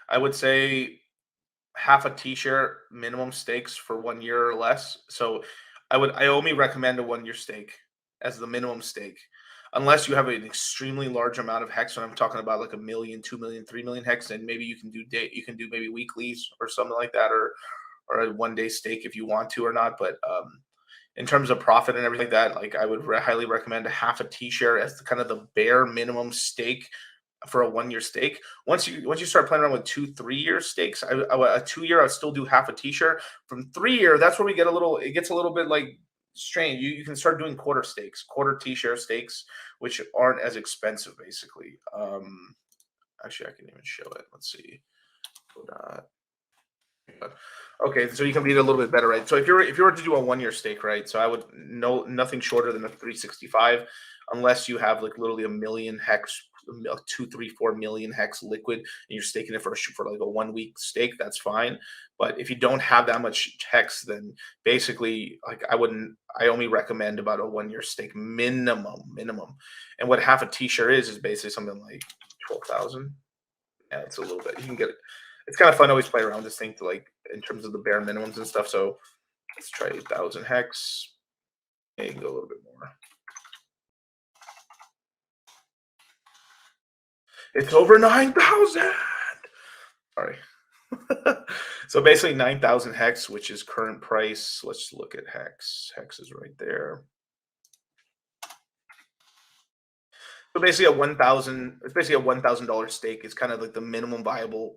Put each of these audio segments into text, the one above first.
I would say half a T-share minimum stakes for 1 year or less. So I only recommend a 1 year stake as the minimum stake. Unless you have an extremely large amount of hex, when I'm talking about like a million, 2 million, 3 million hex, then maybe you can do maybe weeklies or something like that, or a 1 day stake if you want to or not. But in terms of profit and everything like that, like I would highly recommend a half a T-share as the kind of the bare minimum stake for a 1 year stake. Once you start playing around with 2 3 year stakes, a 2 year I'd still do half a T-share. From 3 year, that's where we get a little. It gets a little bit like strange. You can start doing quarter stakes, quarter T-share stakes, which aren't as expensive basically. Actually, I can even show it. Let's see. Okay, so you can read it a little bit better, right? So if you were to do a 1 year stake, right? So I would know nothing shorter than a 365, unless you have like literally a million hex, 2 3 4 million hex liquid, and you're staking it for like a 1 week stake. That's fine. But if you don't have that much hex, then basically like I wouldn't. I only recommend about a 1 year stake minimum. And what half a T-share is basically something like 12,000. Yeah, it's a little bit. You can get it. It's kind of fun to always play around this thing to like in terms of the bare minimums and stuff. So let's try 8,000 hex. Yeah, you can go a little bit more. It's over 9,000. Sorry. So basically 9,000 hex, which is current price. Let's look at hex. Hex is right there. So basically a 1,000. It's basically a $1,000 stake. Is kind of like the minimum viable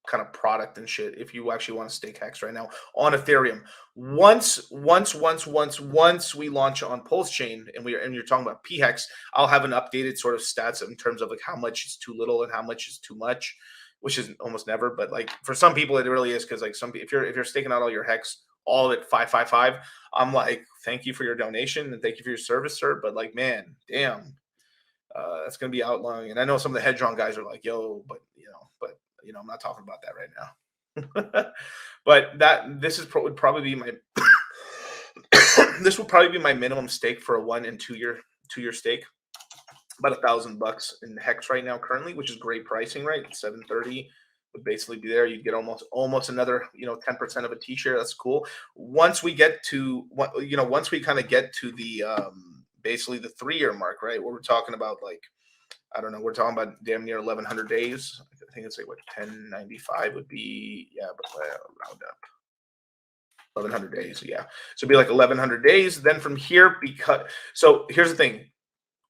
kind of product and shit if you actually want to stake hex right now on Ethereum. Once we launch on Pulse Chain and you're talking about P Hex, I'll have an updated sort of stats in terms of like how much is too little and how much is too much, which is almost never. But like for some people, it really is because like if you're staking out all your hex, all of it 555, I'm like, thank you for your donation and thank you for your service, sir. But like, man, damn, that's going to be outlawing. And I know some of the hedge guys are like, yo, but I'm not talking about that right now. But this would probably be my this would probably be my minimum stake for a 1 and 2 year stake. About $1,000 in hex right now currently, which is great pricing, right? 730 would basically be there. You'd get almost another 10% of a T-share. That's cool. Once we get to once we kind of get to the basically the 3 year mark, right? Where we're talking about like, I don't know, we're talking about damn near 1,100 days. I think it's like what 1095 would be. Yeah, but round up 1,100 days. Yeah, so it'd be like 1,100 days. Then from here, so here's the thing: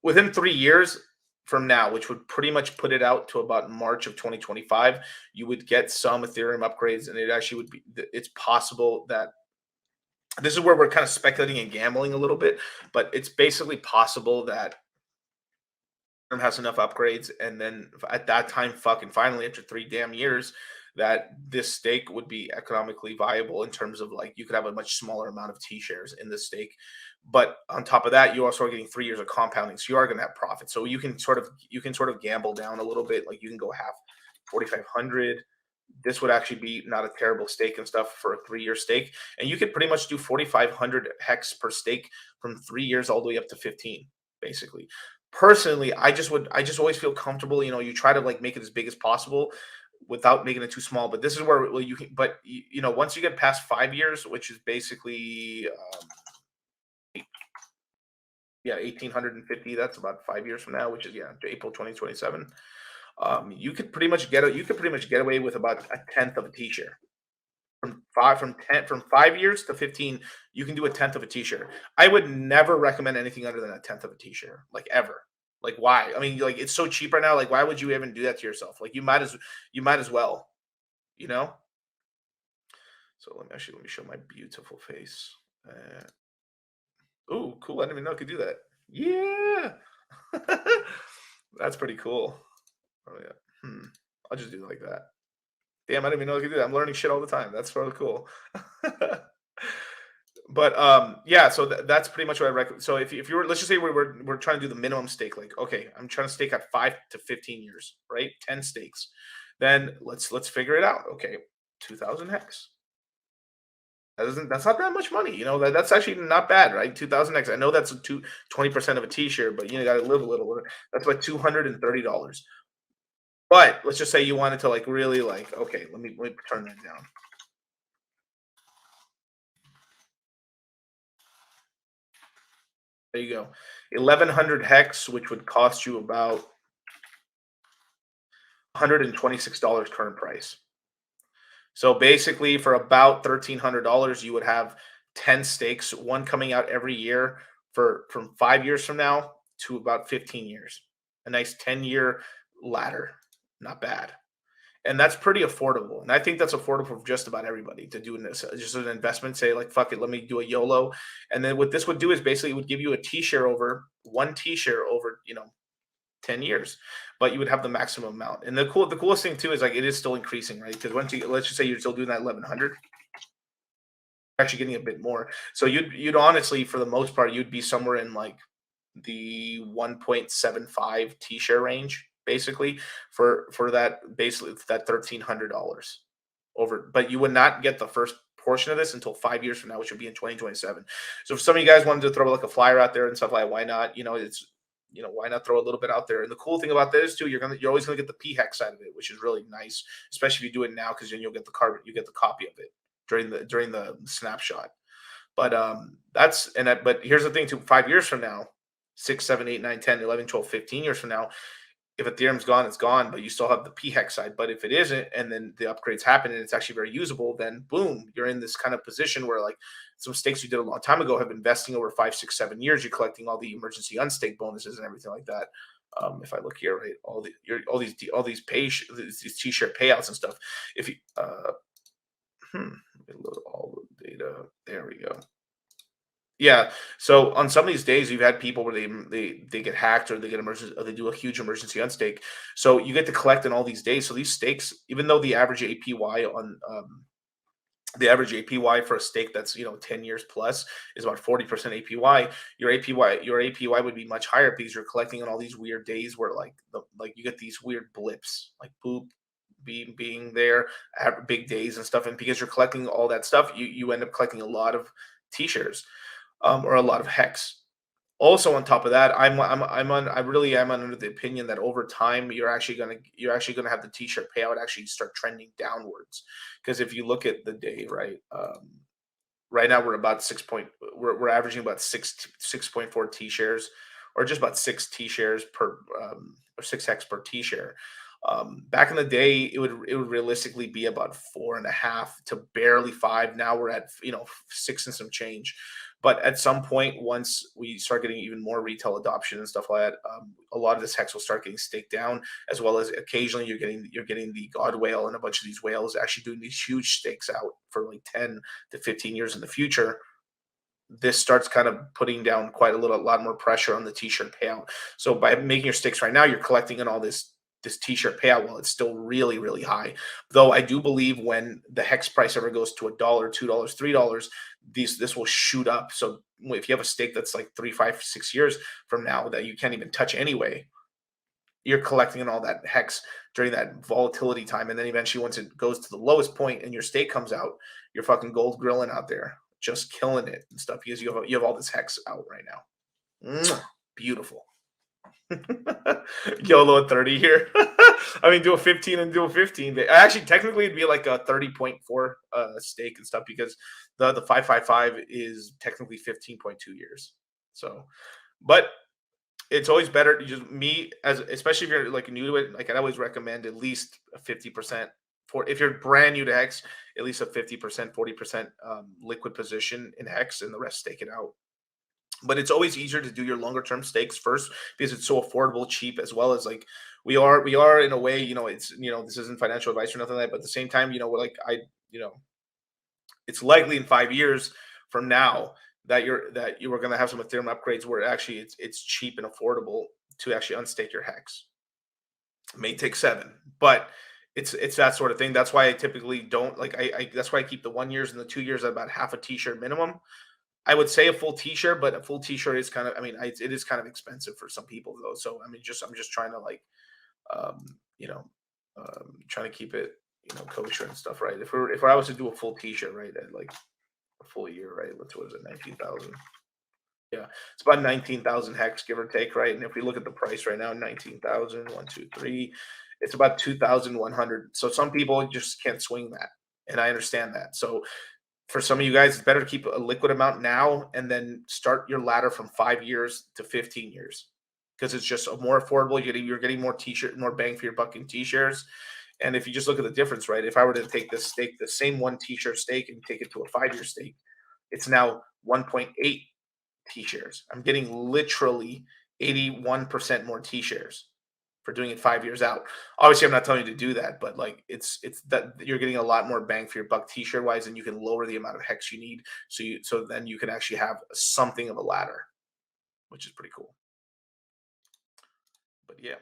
within 3 years from now, which would pretty much put it out to about March of 2025, you would get some Ethereum upgrades, and it actually would be. It's possible that this is where we're kind of speculating and gambling a little bit, but it's basically possible that has enough upgrades, and then at that time, fucking finally, after 3 damn years, that this stake would be economically viable in terms of like you could have a much smaller amount of T-shares in the stake. But on top of that, you also are getting 3 years of compounding, so you are going to have profit. So you can sort of gamble down a little bit, like you can go half 4,500. This would actually be not a terrible stake and stuff for a 3 year stake, and you could pretty much do 4,500 hex per stake from 3 years all the way up to 15, basically. Personally, I just always feel comfortable. You try to like make it as big as possible without making it too small. But this is where you can. But once you get past 5 years, which is basically 1,850. That's about 5 years from now, which is April 2027. You could pretty much get away with about a tenth of a T-share. From 5 years to 15, you can do a tenth of a T-share. I would never recommend anything other than a tenth of a T-share, like ever. Like why? I mean, like it's so cheap right now. Like why would you even do that to yourself? Like you might as well, you know. So let me show my beautiful face. Oh, cool! I didn't even know I could do that. Yeah, that's pretty cool. Oh yeah. I'll just do it like that. Damn, I didn't even know I could do that. I'm learning shit all the time. That's really cool. But yeah, so that's pretty much what I recommend. So if you were, let's just say we're trying to do the minimum stake, like okay, I'm trying to stake at 5 to 15 years, right? 10 stakes. Then let's figure it out. Okay, 2,000 hex. That's not that much money, that's actually not bad, right? 2,000 hex. I know that's 20% of a T-share, but you got to live a little. That's like $230. But let's just say you wanted to like really like, okay, let me turn that down. There you go. 1100 hex, which would cost you about $126 current price. So basically, for about $1,300, you would have 10 stakes, one coming out every year for from 5 years from now to about 15 years. A nice 10-year ladder. Not bad. And that's pretty affordable. And I think that's affordable for just about everybody to do this. Just an investment, say like, fuck it, let me do a YOLO. And then what this would do is basically it would give you a T-share over one T-share over, 10 years, but you would have the maximum amount. And the coolest thing too is like it is still increasing, right? Because once you let's just say you're still doing that 1100, you're actually getting a bit more. So you'd honestly, for the most part, you'd be somewhere in like the 1.75 T-share range, basically, for that basically that $1,300 over. But you would not get the first portion of this until 5 years from now, which would be in 2027. So if some of you guys wanted to throw like a flyer out there and stuff like, why not? It's why not throw a little bit out there? And the cool thing about this too, you're always gonna get the P-hex side of it, which is really nice, especially if you do it now, because then you'll get the carbon, you get the copy of it during the snapshot. But but here's the thing too, 5 years from now, 6, 7, 8, 9, 10, 11, 12, 15 years from now, if Ethereum's gone, it's gone, but you still have the p-hex side. But if it isn't, and then the upgrades happen and it's actually very usable, then boom, you're in this kind of position where like some stakes you did a long time ago have been investing over 5, 6, 7 years. You're collecting all the emergency unstake bonuses and everything like that. If I look here, right, all these T-share payouts and stuff. If you let me load all the data. There we go. Yeah. So on some of these days, you've had people where they get hacked or they get emergency or they do a huge emergency unstake. So you get to collect in all these days. So these stakes, even though the average APY for a stake that's 10 years plus is about 40% APY, your APY would be much higher because you're collecting on all these weird days where like you get these weird blips like boop being there at big days and stuff. And because you're collecting all that stuff, you end up collecting a lot of T-shares or a lot of hex. Also, on top of that, I really am under the opinion that over time you're actually gonna have the T-shirt payout actually start trending downwards. Because if you look at the day, right, right now we're about we're averaging about 6.4 T-shares, or just about 6 T-shares per or 6 hex per T-share. Back in the day, it would realistically be about 4.5 to barely 5. Now we're at 6 and some change. But at some point, once we start getting even more retail adoption and stuff like that, a lot of this hex will start getting staked down, as well as occasionally you're getting the god whale and a bunch of these whales actually doing these huge stakes out for like 10 to 15 years in the future. This starts kind of putting down quite a lot more pressure on the T-shirt payout. So by making your stakes right now, you're collecting in all this T-shirt payout while it's still really, really high. Though I do believe when the hex price ever goes to $1, $2, $3, this will shoot up. So if you have a stake that's like 3, 5, 6 years from now that you can't even touch anyway, you're collecting in all that hex during that volatility time, and then eventually once it goes to the lowest point and your stake comes out, you're fucking gold grilling out there, just killing it and stuff because you have all this hex out right now. Beautiful. YOLO at 30 here. I mean, do a 15 and do a 15. Actually, technically, it'd be like a 30.4 stake and stuff because the 555 is technically 15.2 years. So, but it's always better to just me as especially if you're like new to it. Like I'd always recommend at least a 50% for if you're brand new to Hex, at least a 50%, 40% liquid position in Hex, and the rest stake it out. But it's always easier to do your longer term stakes first because it's so affordable, cheap, as well as like we are in a way, it's this isn't financial advice or nothing like that, but at the same time, we're like you know, it's likely in 5 years from now that you are gonna have some Ethereum upgrades where actually it's cheap and affordable to actually unstake your hex. It may take 7, but it's that sort of thing. That's why I typically don't like I that's why I keep the 1 years and the 2 years at about half a T-shirt minimum. I would say a full T-shirt, but a full T-shirt is kind of, I mean, it is kind of expensive for some people though. So I mean, I'm just trying to like, um, you know, trying to keep it, kosher and stuff, right? If I was to do a full T-shirt, right, at like a full year, right? What is it, 19,000? Yeah, it's about 19,000 hex, give or take, right? And if we look at the price right now, 19,000, 1, 2, 3. It's about 2,100. So some people just can't swing that, and I understand that. So for some of you guys, it's better to keep a liquid amount now and then start your ladder from 5 years to 15 years because it's just more affordable. You're getting more t-shirt, more bang for your buck in t-shares. And if you just look at the difference, right? If I were to take this stake, the same one t-shirt stake, and take it to a 5 year stake, it's now 1.8 t-shares. I'm getting literally 81% more t-shares for doing it 5 years out. Obviously, I'm not telling you to do that, but like it's that you're getting a lot more bang for your buck t-shirt wise, and you can lower the amount of hex you need. So then you can actually have something of a ladder, which is pretty cool. But yeah.